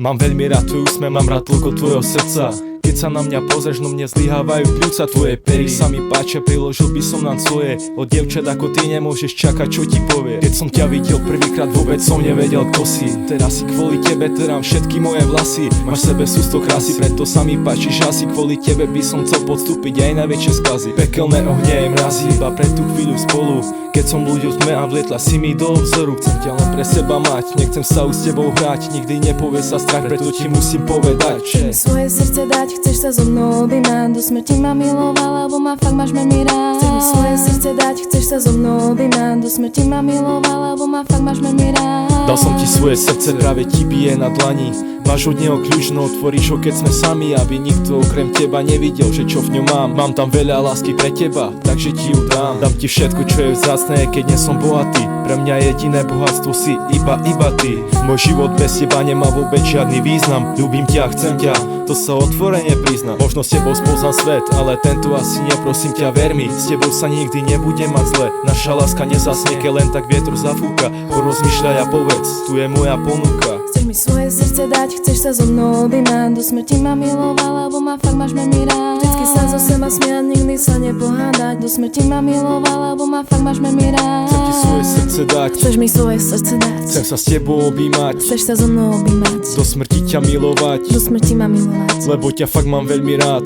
Mám veľmi rád tvoj úsmev, mám rád toľko tvojho srdca. Keď sa na mňa pozrieš, no mne zlyhávajú pľúca. Tvoje pery sa mi páčia, priložil by som nám svoje. Od dievčat ako ty nemôžeš čakať, čo ti povie. Keď som ťa videl prvýkrát, vôbec som nevedel, kto si. Teraz si kvôli tebe terám všetky moje vlasy. Máš v sebe sústo krásy, preto sa mi páčiš asi. Kvôli tebe by som chcel podstúpiť aj najväčšie skazy. Pekelné ohne aj mrazy, iba pre tú chvíľu spolu. Keď som ľuďom v tme a vlietla si mi do obzoru. Chcem ťa len pre seba mať, nechcem sa už s tebou hrať. Nikdy nepovie sa strach, preto ti musím povedať, že svoje srdce dať, chceš sa so mnou objímať. Do smrti ma miloval, lebo ma fakt máš veľmi rád. Chceš mi svoje srdce dať, chceš sa so mnou objímať. Do smrti ma miloval, lebo ma fakt máš veľmi rád. dal som ti svoje srdce, práve ti bije na dlani. Máš od neho kľúč, no otvoríš ho keď sme sami. Aby nikto okrem teba nevidel, že čo v ňom mám. Mám tam veľa lásky pre teba, takže ti ju dám. Dám ti všetko, čo je vzácne, keď nie som bohatý. Pre mňa jediné bohatstvo si iba ty. Môj život bez teba nemá vôbec žiadny význam. Ľúbim ťa, chcem ťa, to sa otvorene priznám. Možno s tebou spoznám svet, ale tento asi nie, prosím ťa, ver mi. S tebou sa nikdy nebude mať zle. Naša láska nezasnie, keď len tak vietor zafúka. Porozmýšľaj a povedz, tu je moja ponuka. Chceš mi svoje srdce dať, chceš sa so mnou objímať. Do smrti ma miloval, lebo ma fakt máš veľmi rád. Vždycky sa zo seba smiať, nikdy sa nepohádať. Do smrti ma miloval, lebo ma fakt máš veľmi rád. Chcem ti svoje srdce dať, chceš mi svoje srdce dať. chcem sa s tebou objímať, chceš sa so mnou objímať. do smrti ťa milovať, do smrti ma milovať, lebo ťa fakt mám veľmi rád.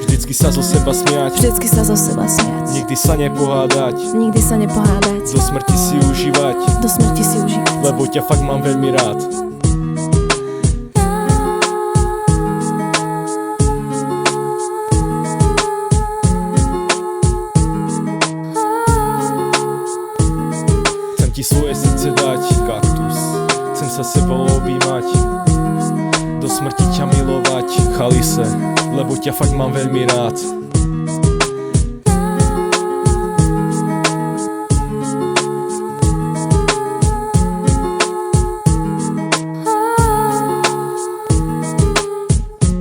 Vždycky sa zo seba smiať, vždycky sa zo seba smiať, nikdy sa nepohádať, nikdy sa nepohádať, do smrti si užívať, do smrti si užívať, lebo ťa fakt mám veľmi rád. Chcem ti svoje srdce dať, kaktus, chcem sa sebou objímať, do smrti ťa milovať, chalise, lebo ťa fakt mám veľmi rád.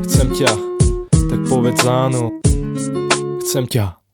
Chcem ťa, tak povedz áno, chcem ťa.